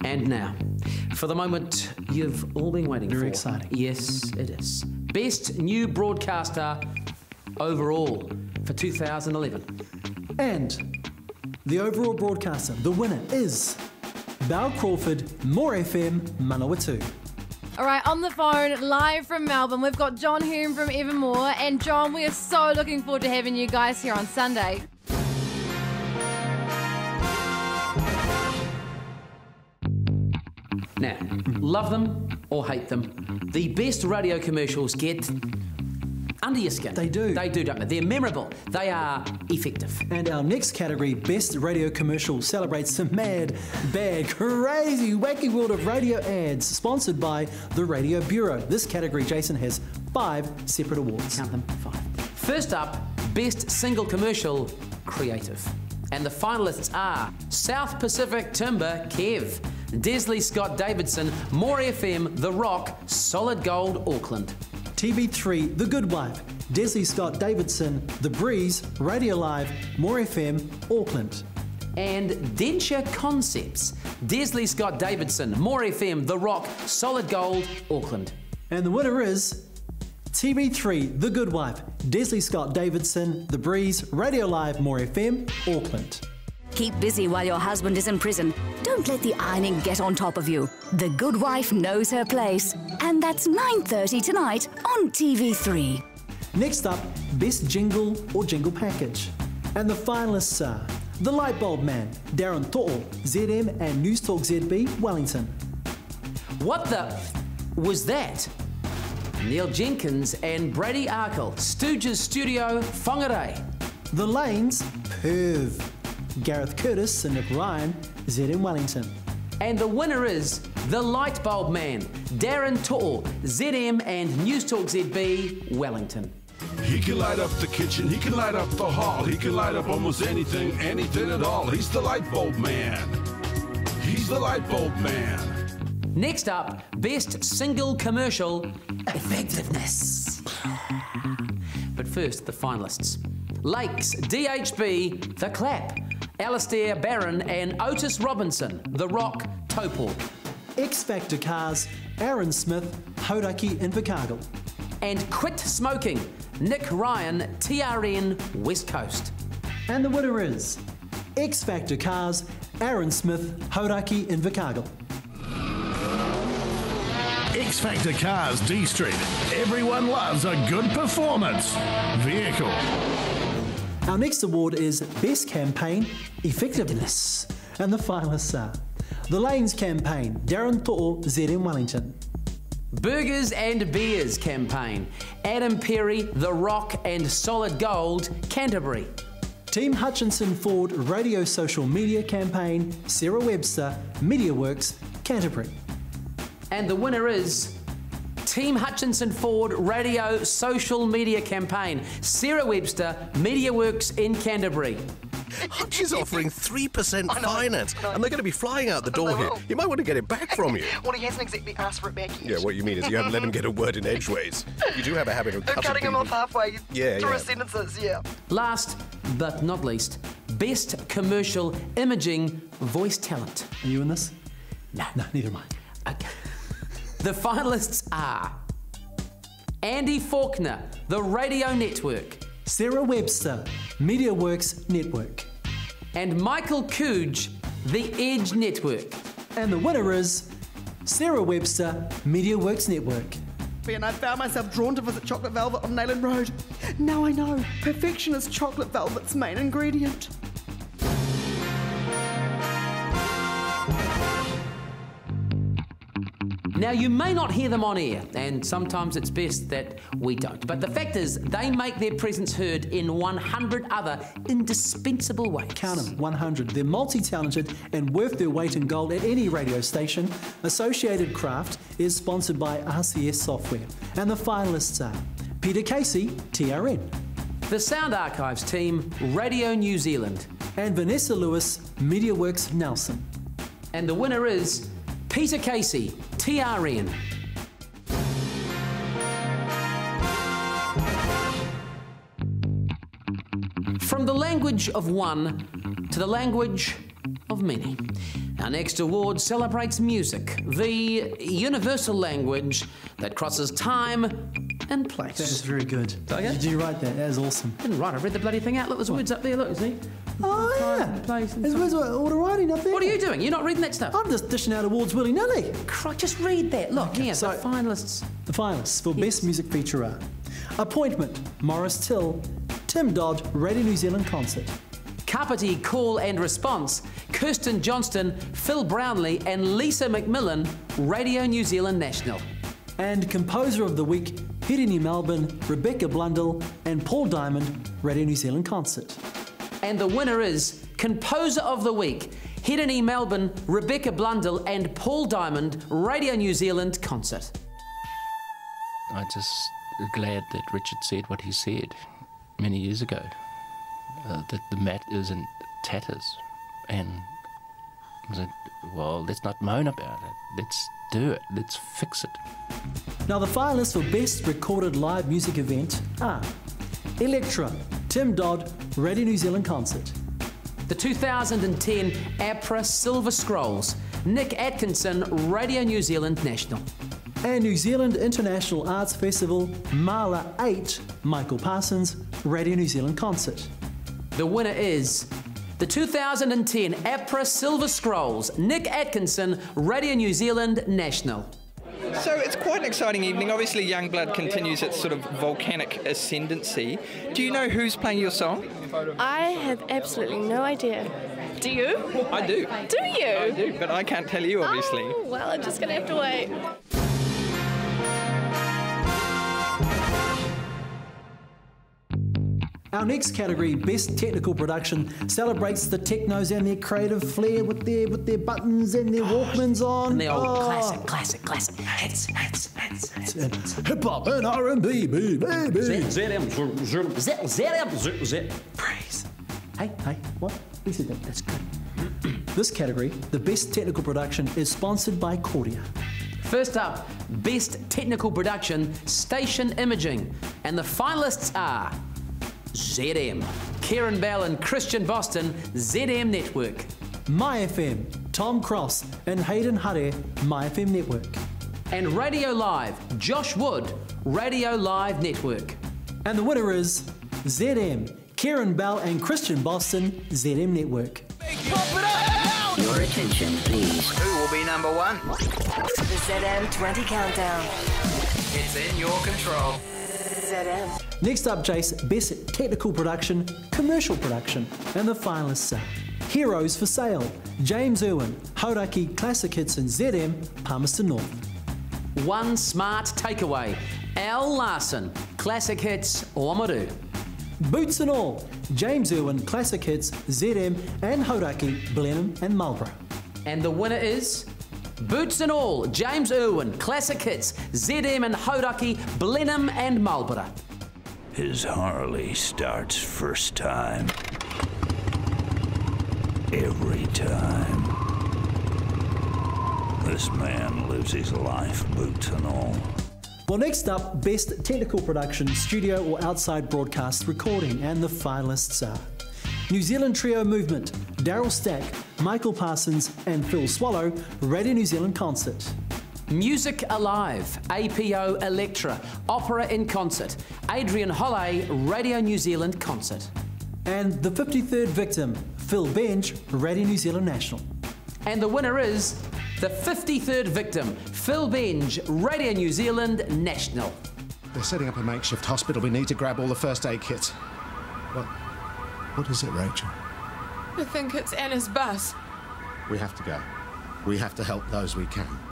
And now, for the moment you've all been waiting for. Very exciting. Yes, it is. Best New Broadcaster overall for 2011. And the overall broadcaster, the winner is Belle Crawford, More FM, Manawatu. All right, on the phone, live from Melbourne, we've got John Hume from Evermore. And John, we are so looking forward to having you guys here on Sunday. Now, love them or hate them, the best radio commercials get under your skin. They do. They do, don't they? They're memorable. They are effective. And our next category, Best Radio Commercial, celebrates the mad, bad, crazy, wacky world of radio ads, sponsored by the Radio Bureau. This category, Jason, has 5 separate awards. Count them, 5. First up, Best Single Commercial Creative. And the finalists are South Pacific Timber, Kev, Desley Scott Davidson, More FM, The Rock, Solid Gold, Auckland. TV3, The Good Wife, Desley Scott Davidson, The Breeze, Radio Live, More FM, Auckland. And Denture Concepts, Desley Scott Davidson, More FM, The Rock, Solid Gold, Auckland. And the winner is TV3, The Good Wife, Desley Scott Davidson, The Breeze, Radio Live, More FM, Auckland. Keep busy while your husband is in prison. Don't let the ironing get on top of you. The Good Wife knows her place. And that's 9:30 tonight on TV3. Next up, Best Jingle or Jingle Package. And the finalists are The Lightbulb Man, Darren To'o, ZM and News Talk ZB, Wellington. What the was that? Neil Jenkins and Brady Arkle, Stooges Studio, Whangarei. The Lanes, Perv, Gareth Curtis and Nick Ryan, ZM Wellington. And the winner is The Lightbulb Man, Darren To'o, ZM and News Talk ZB, Wellington. He can light up the kitchen, he can light up the hall, he can light up almost anything, anything at all. He's the light bulb man. He's the light bulb man. Next up, Best Single Commercial Effectiveness. But first, the finalists. Lakes, DHB, The Clap, Alistair Barron and Otis Robinson, The Rock, Taupo. X Factor Cars, Aaron Smith, Hauraki Invercargill. And Quit Smoking, Nick Ryan, TRN, West Coast. And the winner is X Factor Cars, Aaron Smith, Hauraki Invercargill. X Factor Cars D Street. Everyone loves a good performance vehicle. Our next award is Best Campaign Effectiveness. And the finalists are The Lanes Campaign, Darren To'o, ZM Wellington. Burgers and Beers Campaign, Adam Perry, The Rock and Solid Gold, Canterbury. Team Hutchinson Ford Radio Social Media Campaign, Sarah Webster, MediaWorks, Canterbury. And the winner is Team Hutchinson Ford Radio Social Media Campaign, Sarah Webster, MediaWorks in Canterbury. Hutch is offering 3% finance, and they're going to be flying out the door here. You might want to get it back from you. Well, he hasn't exactly asked for it back yet. Yeah, what you mean is you haven't let him get a word in edgeways. You do have a habit of cutting him off halfway through his sentences, yeah. Last but not least, Best Commercial Imaging Voice Talent. Are you in this? No. No, neither am I. Okay. The finalists are Andy Faulkner, The Radio Network. Sarah Webster, MediaWorks Network. And Michael Cooge, The Edge Network. And the winner is Sarah Webster, MediaWorks Network. And I found myself drawn to visit Chocolate Velvet on Nayland Road. Now I know, perfection is chocolate velvet's main ingredient. Now, you may not hear them on air, and sometimes it's best that we don't. But the fact is, they make their presence heard in 100 other indispensable ways. Count them, 100. They're multi-talented and worth their weight in gold at any radio station. Associated Craft is sponsored by RCS Software. And the finalists are Peter Casey, TRN. The Sound Archives team, Radio New Zealand. And Vanessa Lewis, MediaWorks Nelson. And the winner is Peter Casey, TRN. From the language of one to the language of many. Our next award celebrates music, the universal language that crosses time and place. That is very good. Okay. Did you write that? That is awesome. I didn't write, I read the bloody thing out. Look, there's words up there, look, see? Oh, Time, yeah. place, and There's time. words all the writing up there. What are you doing? You're not reading that stuff? I'm just dishing out awards willy-nilly. Just read that. Look, Okay, here, so- the finalists. The finalists for Best Music Feature are Appointment, Morris Till, Tim Dodd, Radio New Zealand Concert. Kapiti Call and Response, Kirsten Johnston, Phil Brownlee and Lisa McMillan, Radio New Zealand National. And Composer of the Week, Hirini Melbourne, Rebecca Blundell and Paul Diamond, Radio New Zealand Concert. And the winner is Composer of the Week, Hirini Melbourne, Rebecca Blundell and Paul Diamond, Radio New Zealand Concert. I'm just glad that Richard said what he said many years ago, that the mat is in tatters. And I said, well, let's not moan about it. Let's do it. Let's fix it. Now the finalists for Best Recorded Live Music Event are Electra, Tim Dodd, Radio New Zealand Concert. The 2010 APRA Silver Scrolls, Nick Atkinson, Radio New Zealand National. And New Zealand International Arts Festival, Mala 8, Michael Parsons, Radio New Zealand Concert. The winner is the 2010 APRA Silver Scrolls, Nick Atkinson, Radio New Zealand National. So it's quite an exciting evening. Obviously, Youngblood continues its sort of volcanic ascendancy. Do you know who's playing your song? I have absolutely no idea. Do you? I do. Do you? I do, but I can't tell you, obviously. Oh, well, I'm just going to have to wait. Our next category, Best Technical Production, celebrates the technos and their creative flair with their buttons and their Walkmans on. And the old classic hits. Hip hop and R&B, baby. Praise. Hey, what? Who said that? That's good. This category, the Best Technical Production, is sponsored by Cordia. First up, Best Technical Production, Station Imaging. And the finalists are ZM, Kieran Bell and Christian Boston, ZM Network. My FM, Tom Cross and Hayden Hare, My FM Network. And Radio Live, Josh Wood, Radio Live Network. And the winner is ZM, Kieran Bell and Christian Boston, ZM Network. Your attention, please. Who will be number one? The ZM 20 Countdown. It's in your control. ZM. Next up, Jace, Best Technical Production, Commercial Production. And the finalists are Heroes for Sale, James Irwin, Hauraki Classic Hits and ZM, Palmerston North. One smart takeaway, Al Larson, Classic Hits, Oamaru. Boots and All, James Irwin, Classic Hits, ZM and Hauraki, Blenheim and Marlborough. And the winner is Boots and All, James Irwin, Classic Hits, ZM and Hauraki, Blenheim and Marlborough. His Harley starts first time. Every time. This man lives his life, boots and all. Well, next up, Best Technical Production, Studio or Outside Broadcast Recording, and the finalists are New Zealand Trio Movement, Daryl Stack, Michael Parsons and Phil Swallow, Radio New Zealand Concert. Music Alive, APO Electra, Opera in Concert, Adrian Holley, Radio New Zealand Concert. And the 53rd victim, Phil Benj, Radio New Zealand National. And the winner is the 53rd victim, Phil Benj, Radio New Zealand National. They're setting up a makeshift hospital. We need to grab all the first aid kits. What is it, Rachel? I think it's Anna's bus. We have to go. We have to help those we can.